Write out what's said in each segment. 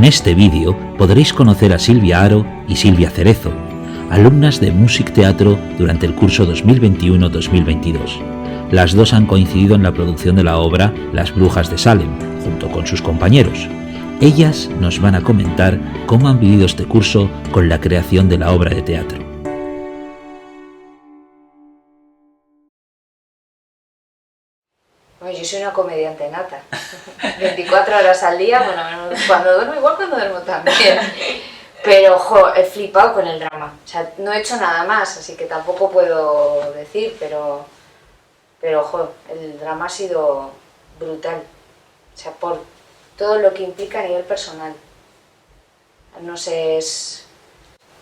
En este vídeo podréis conocer a Silvia Haro y Silvia Cerezo, alumnas de Music Teatro durante el curso 2021-2022. Las dos han coincidido en la producción de la obra Las Brujas de Salem, junto con sus compañeros. Ellas nos van a comentar cómo han vivido este curso con la creación de la obra de teatro. Bueno, yo soy una comediante nata. 24 horas al día, bueno, cuando duermo igual, cuando duermo también. Pero, ojo, he flipado con el drama. O sea, no he hecho nada más, así que tampoco puedo decir, pero ojo, el drama ha sido brutal. O sea, por todo lo que implica a nivel personal. No sé, es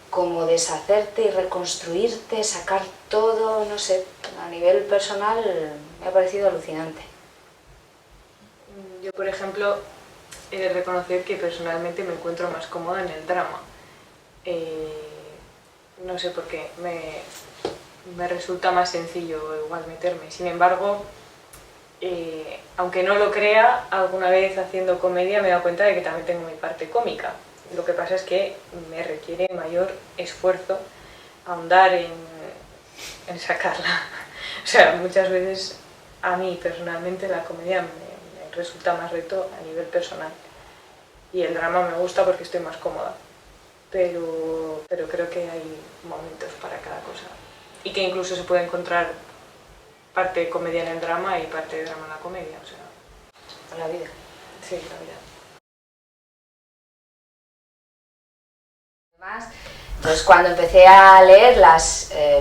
como deshacerte y reconstruirte, sacar todo, no sé, a nivel personal me ha parecido alucinante. Yo, por ejemplo, he de reconocer que personalmente me encuentro más cómoda en el drama. No sé por qué, me resulta más sencillo igual meterme. Sin embargo, aunque no lo crea, alguna vez haciendo comedia me he dado cuenta de que también tengo mi parte cómica. Lo que pasa es que me requiere mayor esfuerzo ahondar en sacarla. O sea, muchas veces a mí personalmente la comedia me resulta más reto a nivel personal. Y el drama me gusta porque estoy más cómoda. Pero creo que hay momentos para cada cosa. Y que incluso se puede encontrar parte de comedia en el drama y parte de drama en la comedia. O sea, La vida. sí, la vida. Entonces, cuando empecé a leer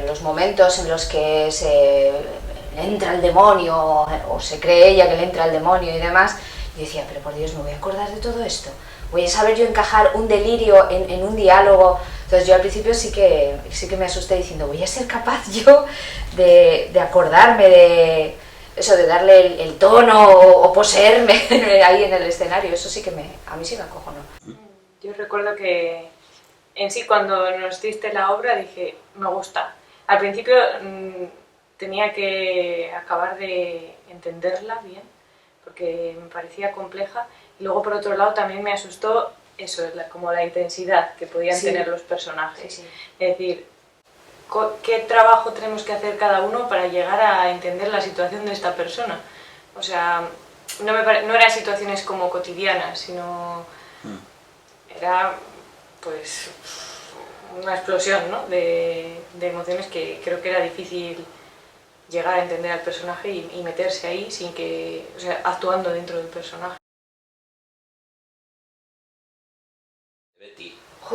los momentos en los que le entra el demonio o se cree ella que le entra el demonio y demás, yo decía, pero por Dios, me voy a acordar de todo esto. Voy a saber yo encajar un delirio en un diálogo. Entonces yo al principio sí que me asusté diciendo, voy a ser capaz yo de acordarme de eso, de darle el tono o poseerme ahí en el escenario. Eso sí que a mí sí me acojonó. Yo recuerdo que en sí, cuando nos diste la obra, dije, me gusta. Al principio tenía que acabar de entenderla bien, porque me parecía compleja. Y luego, por otro lado, también me asustó eso, como la intensidad que podían tener los personajes. Sí. Es decir, ¿qué trabajo tenemos que hacer cada uno para llegar a entender la situación de esta persona? O sea, no eran situaciones como cotidianas, sino era pues una explosión, ¿no? de emociones que creo que era difícil llegar a entender al personaje y meterse ahí sin que, o sea, actuando dentro del personaje.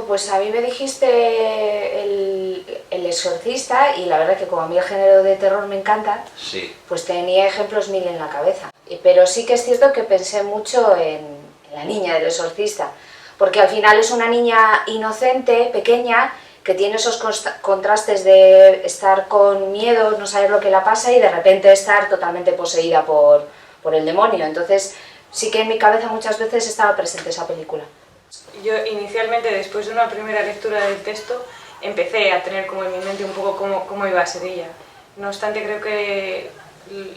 Pues a mí me dijiste el Exorcista y la verdad que como a mí el género de terror me encanta, Sí. pues tenía ejemplos mil en la cabeza. Pero sí que es cierto que pensé mucho en la niña del Exorcista, porque al final es una niña inocente, pequeña, que tiene esos contrastes de estar con miedo, no saber lo que la pasa y de repente estar totalmente poseída por el demonio. Entonces sí que en mi cabeza muchas veces estaba presente esa película. Yo inicialmente, después de una primera lectura del texto, empecé a tener como en mi mente un poco cómo iba a ser ella. No obstante, creo que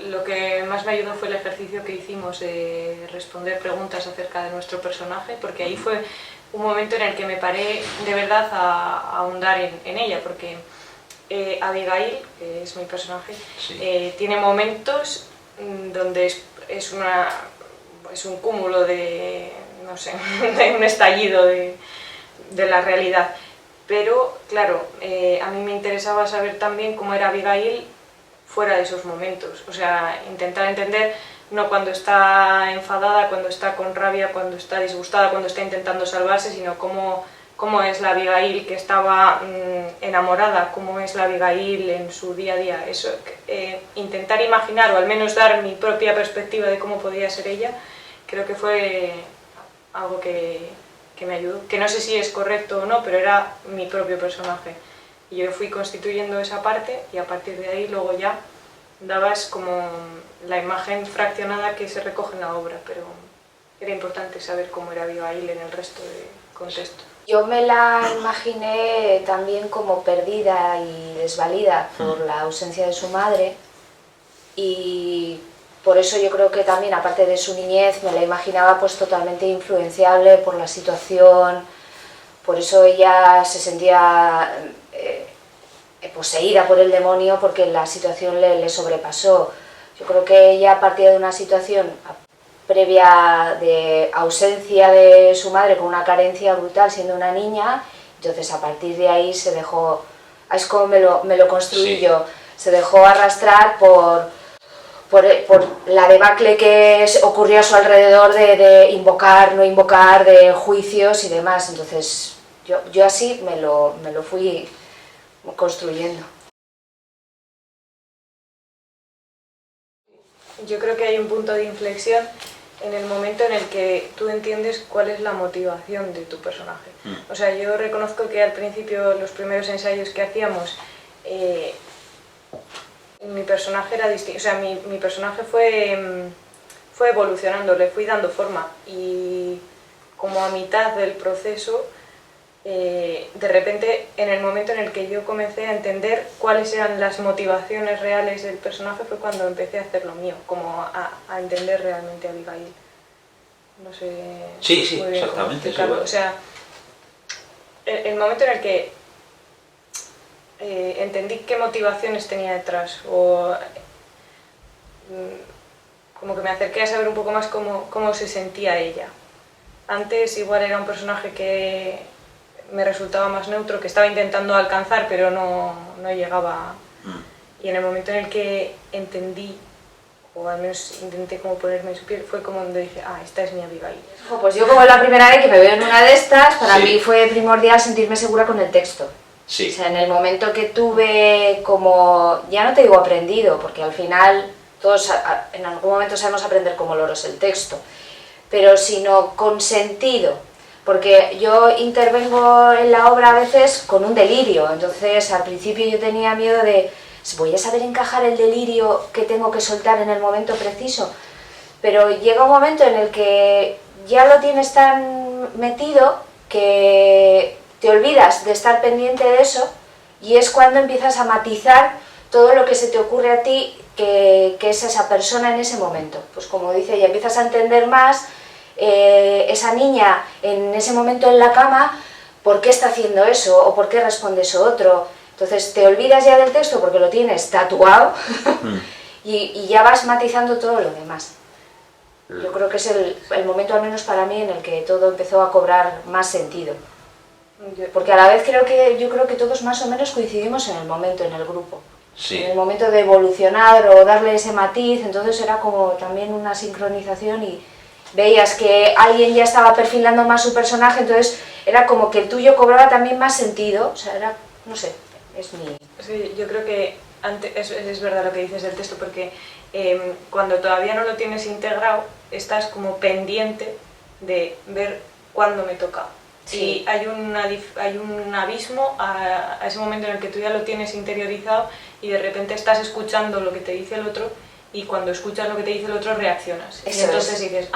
lo que más me ayudó fue el ejercicio que hicimos de responder preguntas acerca de nuestro personaje, porque ahí fue un momento en el que me paré de verdad a ahondar en ella, porque Abigail, que es mi personaje, sí, tiene momentos donde es un cúmulo de, no sé, de un estallido de la realidad. Pero, claro, a mí me interesaba saber también cómo era Abigail fuera de esos momentos. O sea, intentar entender no cuando está enfadada, cuando está con rabia, cuando está disgustada, cuando está intentando salvarse, sino cómo es la Abigail que estaba enamorada, cómo es la Abigail en su día a día. Eso, intentar imaginar, o al menos dar mi propia perspectiva de cómo podía ser ella, creo que fue algo que me ayudó. Que no sé si es correcto o no, pero era mi propio personaje. Y yo fui constituyendo esa parte y a partir de ahí luego ya dabas como la imagen fraccionada que se recoge en la obra, pero era importante saber cómo era Abigail en el resto de contexto. Yo me la imaginé también como perdida y desvalida por la ausencia de su madre y por eso yo creo que también, aparte de su niñez, me la imaginaba pues totalmente influenciable por la situación, por eso ella se sentía poseída por el demonio porque la situación le sobrepasó. Yo creo que ella partía de una situación previa de ausencia de su madre con una carencia brutal siendo una niña, entonces a partir de ahí se dejó, es como me lo construí yo, se dejó arrastrar por la debacle que ocurrió a su alrededor de invocar, no invocar, de juicios y demás, entonces yo así me lo fui construyendo. Yo creo que hay un punto de inflexión en el momento en el que tú entiendes cuál es la motivación de tu personaje. O sea, yo reconozco que al principio, los primeros ensayos que hacíamos, mi personaje era distinto, o sea, mi personaje fue evolucionando, le fui dando forma y como a mitad del proceso, de repente, en el momento en el que yo comencé a entender cuáles eran las motivaciones reales del personaje fue cuando empecé a hacer lo mío, como a entender realmente a Abigail. No sé muy bien cómo explicarlo. Sí, o sea, el momento en el que entendí qué motivaciones tenía detrás, o como que me acerqué a saber un poco más cómo se sentía ella. Antes igual era un personaje que me resultaba más neutro, que estaba intentando alcanzar pero no llegaba. Y en el momento en el que entendí, o al menos intenté como ponerme en su piel, fue como donde dije, esta es mi Abigail. Pues yo, como es la primera vez que me veo en una de estas, para mí fue primordial sentirme segura con el texto. Sí. O sea, en el momento que tuve como, ya no te digo aprendido, porque al final todos en algún momento sabemos aprender como loros el texto, pero sino con sentido, porque yo intervengo en la obra a veces con un delirio, entonces al principio yo tenía miedo de, ¿voy a saber encajar el delirio que tengo que soltar en el momento preciso? Pero llega un momento en el que ya lo tienes tan metido que te olvidas de estar pendiente de eso y es cuando empiezas a matizar todo lo que se te ocurre a ti que es esa persona en ese momento. Pues como dice ella, empiezas a entender más esa niña en ese momento en la cama, por qué está haciendo eso o por qué responde eso otro. Entonces te olvidas ya del texto porque lo tienes tatuado y ya vas matizando todo lo demás. Yo creo que es el momento, al menos para mí, en el que todo empezó a cobrar más sentido. Porque a la vez yo creo que todos más o menos coincidimos en el momento, en el grupo. Sí. En el momento de evolucionar o darle ese matiz, entonces era como también una sincronización y veías que alguien ya estaba perfilando más su personaje, entonces era como que el tuyo cobraba también más sentido, o sea, era, no sé, es mi... Sí, yo creo que es verdad lo que dices del texto, porque cuando todavía no lo tienes integrado, estás como pendiente de ver cuándo me toca. Sí. Y hay un abismo a ese momento en el que tú ya lo tienes interiorizado y de repente estás escuchando lo que te dice el otro y cuando escuchas lo que te dice el otro reaccionas. Eso y entonces dices,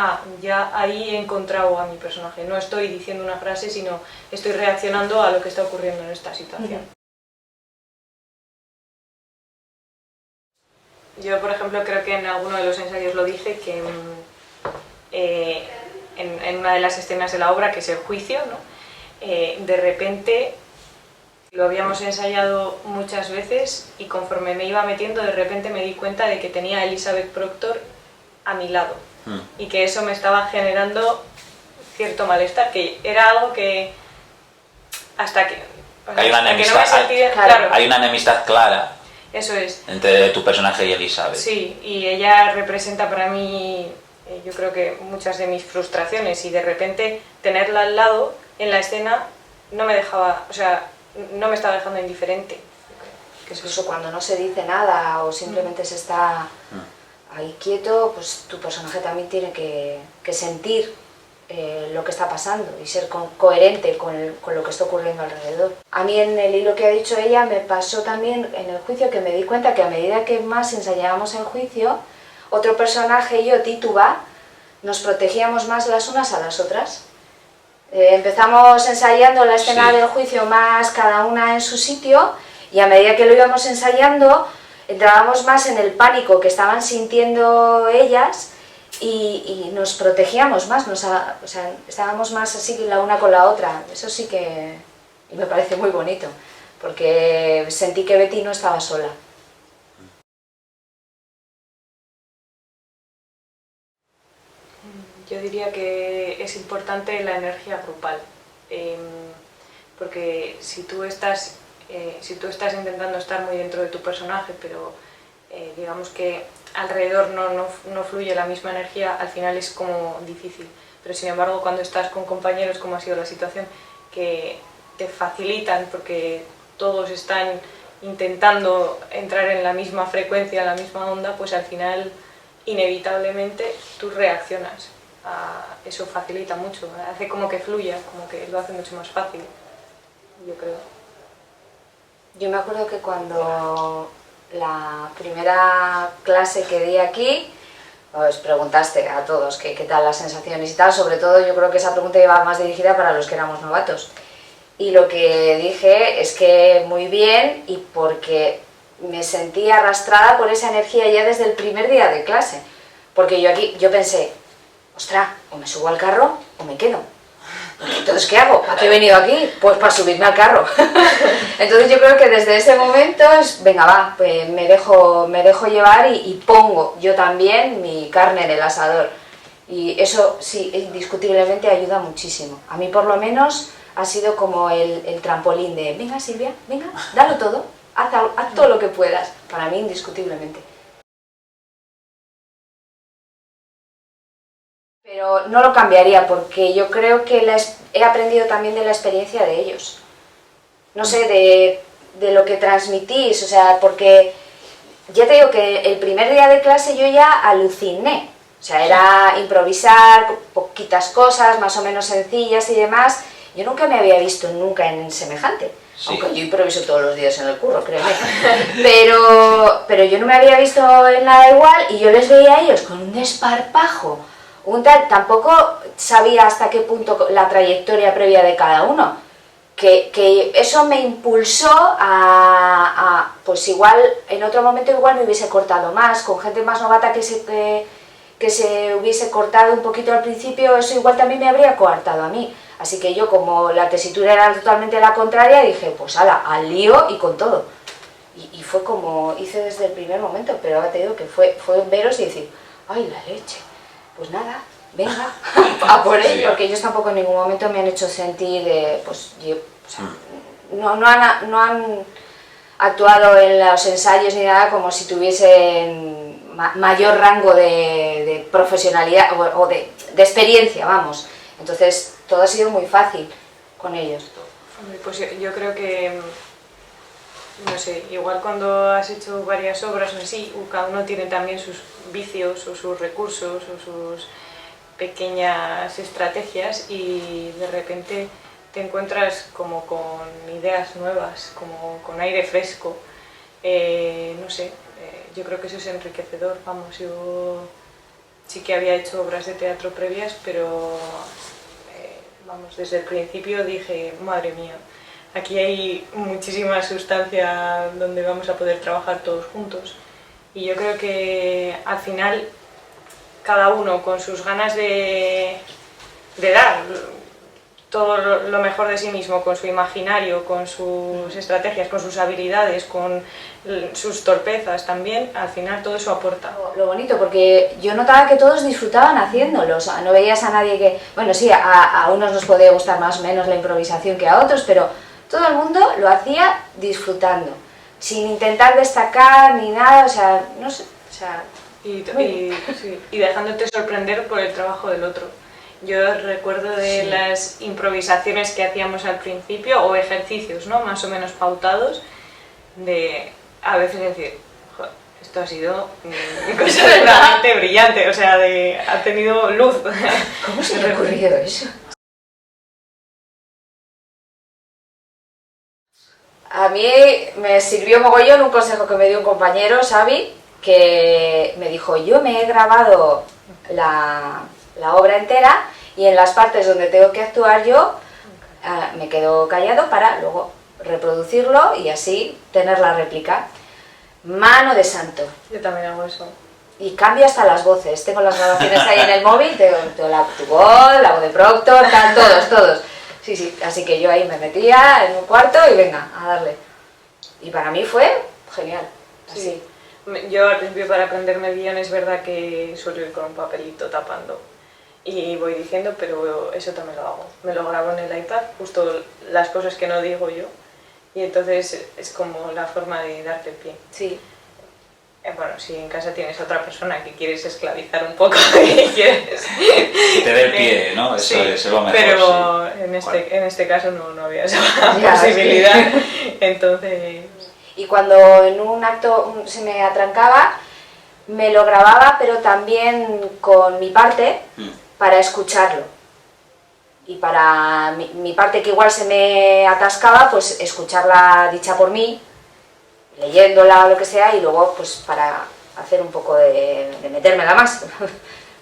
ya ahí he encontrado a mi personaje. No estoy diciendo una frase, sino estoy reaccionando a lo que está ocurriendo en esta situación. Yo, por ejemplo, creo que en alguno de los ensayos lo dije, que en una de las escenas de la obra, que es el juicio, ¿no? De repente lo habíamos ensayado muchas veces y conforme me iba metiendo, de repente me di cuenta de que tenía a Elizabeth Proctor a mi lado y que eso me estaba generando cierto malestar, que era algo que hasta que... Hay una enemistad, hay una enemistad clara. Eso es. Entre tu personaje y Elizabeth. Sí, y ella representa para mí, yo creo que muchas de mis frustraciones, y de repente tenerla al lado en la escena no me dejaba, o sea, no me estaba dejando indiferente. Que es eso, cuando no se dice nada o simplemente se está ahí quieto, pues tu personaje también tiene que sentir lo que está pasando y ser coherente con lo que está ocurriendo alrededor. A mí en el hilo que ha dicho ella me pasó también en el juicio, que me di cuenta que a medida que más ensayábamos el juicio, otro personaje y yo, Tituba, nos protegíamos más las unas a las otras. Empezamos ensayando la escena del juicio más cada una en su sitio y a medida que lo íbamos ensayando entrábamos más en el pánico que estaban sintiendo ellas y nos protegíamos más, o sea, estábamos más así la una con la otra. Eso sí que me parece muy bonito, porque sentí que Betty no estaba sola. Yo diría que es importante la energía grupal, porque si tú estás intentando estar muy dentro de tu personaje, pero digamos que alrededor no fluye la misma energía, al final es como difícil. Pero sin embargo, cuando estás con compañeros, como ha sido la situación, que te facilitan porque todos están intentando entrar en la misma frecuencia, en la misma onda, pues al final inevitablemente tú reaccionas. Eso facilita mucho, hace como que fluya, como que lo hace mucho más fácil, yo creo. Yo me acuerdo que cuando la primera clase que di aquí, os preguntaste a todos qué tal las sensaciones y tal, sobre todo yo creo que esa pregunta iba más dirigida para los que éramos novatos. Y lo que dije es que muy bien, y porque me sentí arrastrada por esa energía ya desde el primer día de clase. Porque yo pensé, ostras, o me subo al carro o me quedo. Entonces, ¿qué hago? ¿Para qué he venido aquí? Pues para subirme al carro. Entonces yo creo que desde ese momento, venga va, pues me dejo llevar y pongo yo también mi carne en el asador. Y eso sí, indiscutiblemente ayuda muchísimo. A mí por lo menos ha sido como el trampolín de, venga Silvia, venga, dalo todo, haz todo lo que puedas. Para mí indiscutiblemente. Pero no lo cambiaría porque yo creo que he aprendido también de la experiencia de ellos. No sé, de lo que transmitís, o sea, porque ya te digo que el primer día de clase yo ya aluciné. O sea, era improvisar, poquitas cosas, más o menos sencillas y demás. Yo nunca me había visto nunca en semejante. Sí. Aunque yo improviso todos los días en el curro, créeme. Pero yo no me había visto en nada igual y yo les veía a ellos con un desparpajo. Tampoco sabía hasta qué punto la trayectoria previa de cada uno, que eso me impulsó pues igual, en otro momento igual me hubiese cortado más, con gente más novata que se hubiese cortado un poquito al principio, eso igual también me habría coartado a mí, así que yo como la tesitura era totalmente la contraria, dije pues ala, al lío y con todo, y fue como hice desde el primer momento, pero ahora te digo que fue veros y decir, ay la leche. Pues nada, venga, a por él, porque ellos tampoco en ningún momento me han hecho sentir, no han actuado en los ensayos ni nada como si tuviesen mayor rango de profesionalidad o de experiencia, vamos. Entonces todo ha sido muy fácil con ellos. Pues yo creo que, no sé, igual cuando has hecho varias obras o así, cada uno tiene también sus vicios o sus recursos o sus pequeñas estrategias y de repente te encuentras como con ideas nuevas, como con aire fresco, no sé, yo creo que eso es enriquecedor, vamos, yo sí que había hecho obras de teatro previas, pero vamos, desde el principio dije, madre mía, aquí hay muchísima sustancia donde vamos a poder trabajar todos juntos y yo creo que al final cada uno con sus ganas de dar todo lo mejor de sí mismo, con su imaginario, con sus estrategias, con sus habilidades, con sus torpezas también, al final todo eso aporta. Lo bonito, porque yo notaba que todos disfrutaban haciéndolo, o sea, no veías a nadie que, bueno sí, a unos nos podía gustar más o menos la improvisación que a otros, pero todo el mundo lo hacía disfrutando, sin intentar destacar ni nada, o sea, no sé, o sea... Y dejándote sorprender por el trabajo del otro. Yo recuerdo de las improvisaciones que hacíamos al principio, o ejercicios, ¿no?, más o menos pautados, de a veces decir, esto ha sido una cosa realmente brillante, o sea, ha tenido luz. ¿Cómo se le ha ocurrido eso? A mí me sirvió mogollón un consejo que me dio un compañero, Xavi, que me dijo, yo me he grabado la obra entera y en las partes donde tengo que actuar yo me quedo callado para luego reproducirlo y así tener la réplica. mano de santo. Yo también hago eso. Y cambio hasta las voces. Tengo las grabaciones ahí en el móvil, tengo tu voz, la voz de Proctor, tal, todos. Sí, así que yo ahí me metía en un cuarto y venga, a darle. Y para mí fue genial, así. Sí. Yo al principio para aprenderme el guión es verdad que suelo ir con un papelito tapando y voy diciendo, pero eso también lo hago. Me lo grabo en el iPad, justo las cosas que no digo yo, y entonces es como la forma de darte el pie. Sí. Bueno, si en casa tienes a otra persona que quieres esclavizar un poco y quieres... Que te dé el pie, ¿no? Eso sí, es lo mejor. Pero sí. en este caso no había esa posibilidad, entonces... Y cuando en un acto se me atrancaba, me lo grababa, pero también con mi parte para escucharlo. Y para mi parte que igual se me atascaba, pues escucharla dicha por mí, leyéndola o lo que sea, y luego pues para hacer un poco de metérmela más,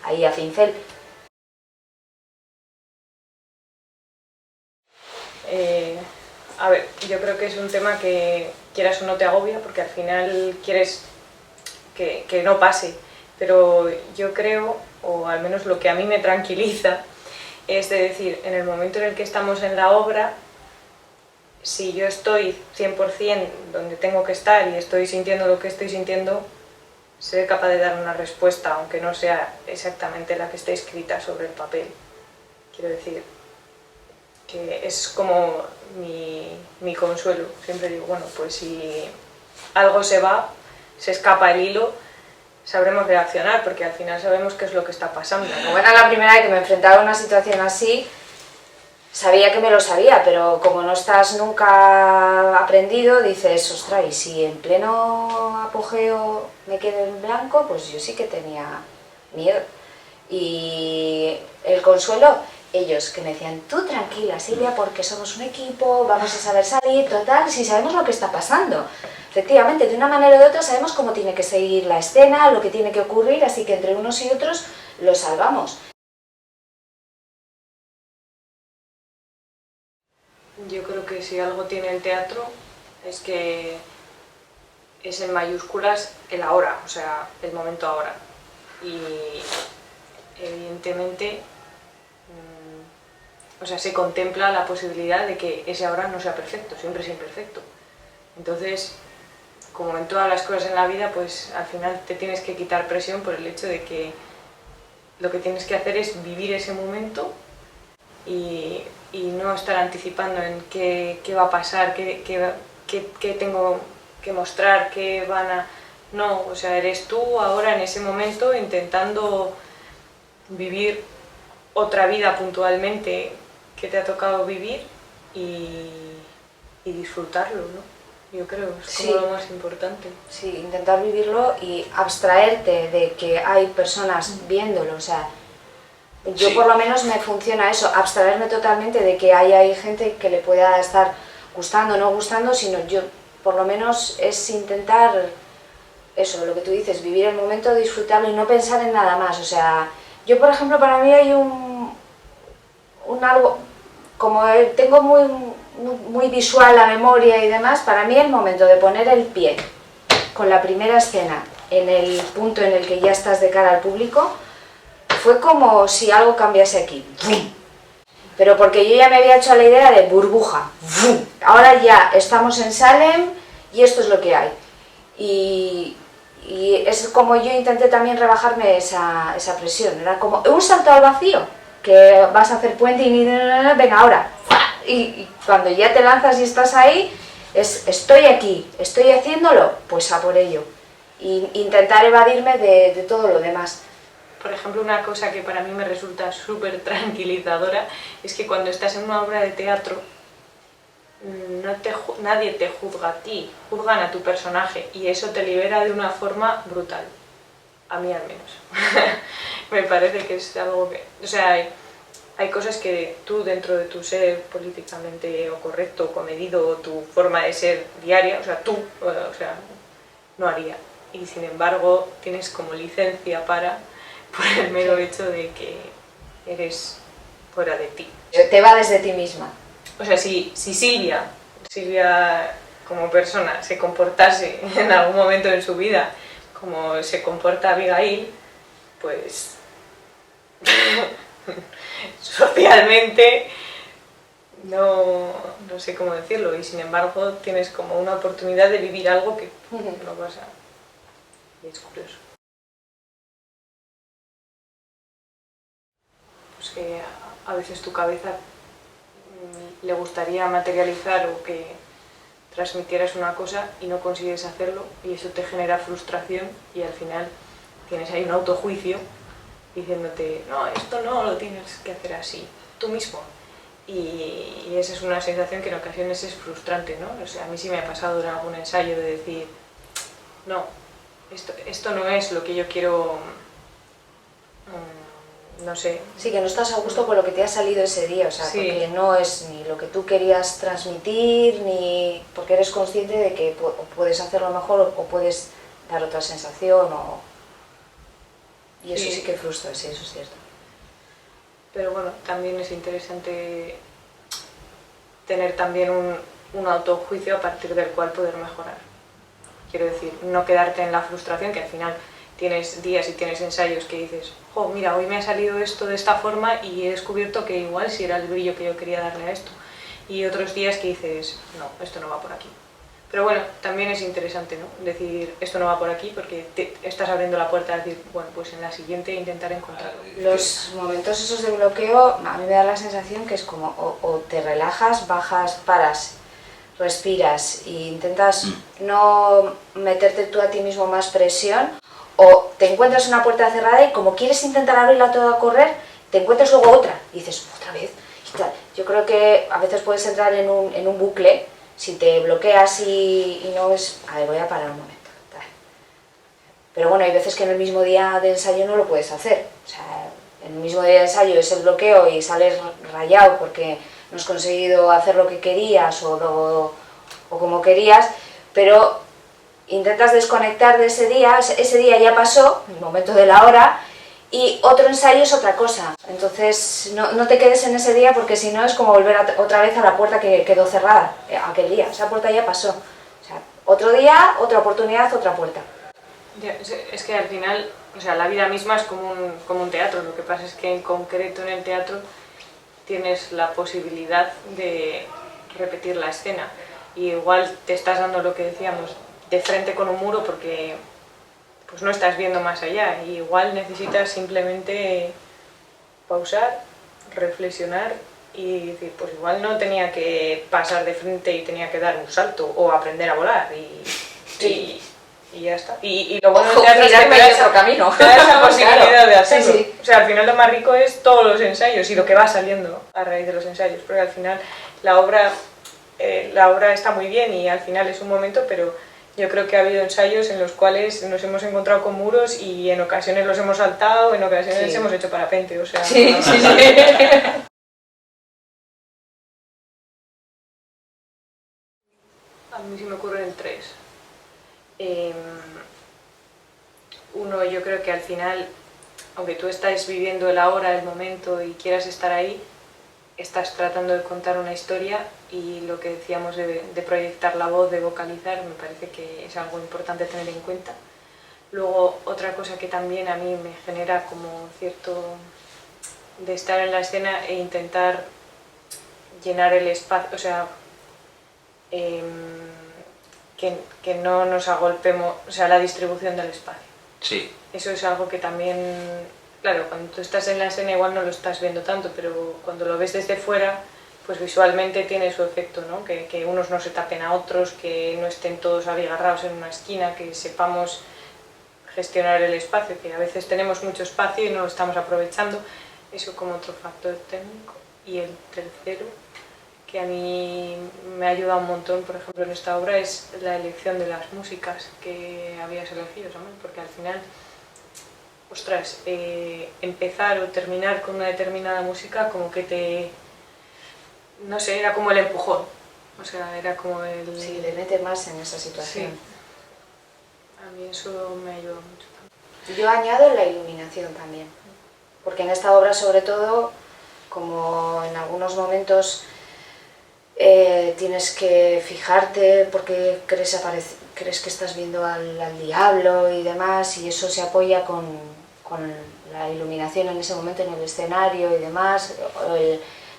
ahí a pincel. A ver, yo creo que es un tema que quieras o no te agobia, porque al final quieres que no pase, pero yo creo, o al menos lo que a mí me tranquiliza, es de decir, en el momento en el que estamos en la obra, si yo estoy 100% donde tengo que estar y estoy sintiendo lo que estoy sintiendo, seré capaz de dar una respuesta, aunque no sea exactamente la que esté escrita sobre el papel. Quiero decir, que es como mi consuelo. Siempre digo, bueno, pues si algo se va, se escapa el hilo, sabremos reaccionar, porque al final sabemos qué es lo que está pasando, ¿no? Bueno, la primera vez que me enfrentaba a una situación así, sabía que me lo sabía, pero como no estás nunca aprendido, dices, ostras, y si en pleno apogeo me quedo en blanco, pues yo sí que tenía miedo. Y el consuelo, ellos que me decían, tú tranquila Silvia, porque somos un equipo, vamos a saber salir, total, si sabemos lo que está pasando. Efectivamente, de una manera o de otra sabemos cómo tiene que seguir la escena, lo que tiene que ocurrir, así que entre unos y otros lo salvamos. Yo creo que si algo tiene el teatro es que es en mayúsculas el ahora, o sea, el momento ahora. Y evidentemente, o sea, se contempla la posibilidad de que ese ahora no sea perfecto, siempre es imperfecto. Entonces, como en todas las cosas en la vida, pues al final te tienes que quitar presión por el hecho de que lo que tienes que hacer es vivir ese momento y no estar anticipando en qué va a pasar, qué tengo que mostrar, qué van a... No, o sea, eres tú ahora en ese momento intentando vivir otra vida puntualmente que te ha tocado vivir y disfrutarlo, ¿no? Yo creo, es como lo más importante. Sí, intentar vivirlo y abstraerte de que hay personas viéndolo, o sea, yo por lo menos me funciona eso, abstraerme totalmente de que hay gente que le pueda estar gustando o no gustando, sino yo por lo menos es intentar eso, lo que tú dices, vivir el momento, disfrutarlo y no pensar en nada más. O sea, yo por ejemplo para mí hay un algo, como tengo muy visual la memoria y demás, para mí el momento de poner el pie con la primera escena en el punto en el que ya estás de cara al público, fue como si algo cambiase aquí. Pero porque yo ya me había hecho la idea de burbuja. Ahora ya estamos en Salem y esto es lo que hay. Y es como yo intenté también rebajarme esa presión. Era como un salto al vacío, que vas a hacer puenting y venga ahora. Y cuando ya te lanzas y estás ahí, estoy aquí, estoy haciéndolo, pues a por ello. Y intentar evadirme de todo lo demás. Por ejemplo, una cosa que para mí me resulta súper tranquilizadora es que cuando estás en una obra de teatro, nadie te juzga a ti, juzgan a tu personaje y eso te libera de una forma brutal, a mí al menos. Me parece que es algo que... O sea, hay cosas que tú dentro de tu ser políticamente o correcto o comedido o tu forma de ser diaria, o sea, tú, o sea, no haría. Y sin embargo tienes como licencia por el mero hecho de que eres fuera de ti. Te va desde ti misma. O sea, si Silvia como persona se comportase en algún momento en su vida como se comporta Abigail, pues socialmente no sé cómo decirlo, y sin embargo tienes como una oportunidad de vivir algo que no pasa. Y es curioso. Pues que a veces tu cabeza le gustaría materializar o que transmitieras una cosa y no consigues hacerlo, y eso te genera frustración, y al final tienes ahí un autojuicio diciéndote, no, esto no lo tienes que hacer así, tú mismo. Y esa es una sensación que en ocasiones es frustrante, ¿no? O sea, a mí sí me ha pasado en algún ensayo de decir, no, esto no es lo que yo quiero, no sé. Sí, que no estás a gusto con lo que te ha salido ese día, o sea, Sí. porque no es ni lo que tú querías transmitir, ni porque eres consciente de que puedes hacerlo mejor o puedes dar otra sensación, y eso sí que frustra, sí, eso es cierto. Pero bueno, también es interesante tener también un autojuicio a partir del cual poder mejorar. Quiero decir, no quedarte en la frustración, que al final tienes días y tienes ensayos que dices, oh, mira, hoy me ha salido esto de esta forma y he descubierto que igual sí era el brillo que yo quería darle a esto. Y otros días que dices, no, esto no va por aquí. Pero bueno, también es interesante, ¿no? Decir, esto no va por aquí, porque te estás abriendo la puerta a decir, bueno, pues en la siguiente intentar encontrarlo. Los momentos esos de bloqueo, a mí me da la sensación que es como o te relajas, bajas, paras, respiras e intentas no meterte tú a ti mismo más presión, o te encuentras una puerta cerrada y como quieres intentar abrirla toda a correr, te encuentras luego otra y dices, otra vez. Y tal. Yo creo que a veces puedes entrar en un bucle si te bloqueas y no es, a ver, voy a parar un momento. Tal. Pero bueno, hay veces que en el mismo día de ensayo no lo puedes hacer. O sea, en el mismo día de ensayo es el bloqueo y sales rayado porque no has conseguido hacer lo que querías o como querías, pero intentas desconectar de ese día ya pasó, el momento de la hora, y otro ensayo es otra cosa. Entonces no te quedes en ese día, porque si no es como volver otra vez a la puerta que quedó cerrada aquel día. Esa puerta ya pasó. O sea, otro día, otra oportunidad, otra puerta. Es que al final, o sea, la vida misma es como un teatro. Lo que pasa es que en concreto en el teatro tienes la posibilidad de repetir la escena. Y igual te estás dando, lo que decíamos, de frente con un muro porque pues no estás viendo más allá, y igual necesitas simplemente pausar, reflexionar y decir, pues igual no tenía que pasar de frente y tenía que dar un salto o aprender a volar y ya está. Y lo bueno del teatro es que te da esa posibilidad de hacerlo. Sí. O sea, al final lo más rico es todos los ensayos y lo que va saliendo a raíz de los ensayos, porque al final la obra está muy bien y al final es un momento, pero yo creo que ha habido ensayos en los cuales nos hemos encontrado con muros y en ocasiones los hemos saltado, en ocasiones hemos hecho parapente, o sea... Sí. A mí se me ocurren tres. Uno, yo creo que al final, aunque tú estés viviendo el ahora, el momento y quieras estar ahí, estás tratando de contar una historia, y lo que decíamos de proyectar la voz, de vocalizar, me parece que es algo importante tener en cuenta. Luego, otra cosa que también a mí me genera como cierto de estar en la escena e intentar llenar el espacio, o sea, que no nos agolpemos, o sea, la distribución del espacio. Sí. Eso es algo que también, claro, cuando tú estás en la escena igual no lo estás viendo tanto, pero cuando lo ves desde fuera, pues visualmente tiene su efecto, ¿no? Que unos no se tapen a otros, que no estén todos abigarrados en una esquina, que sepamos gestionar el espacio, que a veces tenemos mucho espacio y no lo estamos aprovechando. Eso como otro factor técnico. Y el tercero, que a mí me ha ayudado un montón, por ejemplo, en esta obra, es la elección de las músicas que habías elegido también, porque al final, ostras, empezar o terminar con una determinada música como que te... no sé, era como el empujón, o sea, era como el... Sí, le mete más en esa situación. Sí. A mí eso me ayudó mucho también. Yo añado la iluminación también, porque en esta obra, sobre todo, como en algunos momentos tienes que fijarte porque crees que estás viendo al diablo y demás, y eso se apoya con la iluminación en ese momento en el escenario y demás,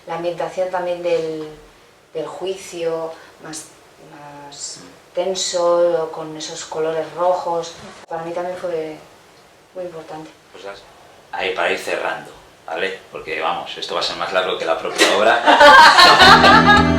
la ambientación también del juicio más tenso, con esos colores rojos. Para mí también fue muy importante. Pues ahí para ir cerrando, ¿vale? Porque vamos, esto va a ser más largo que la propia obra.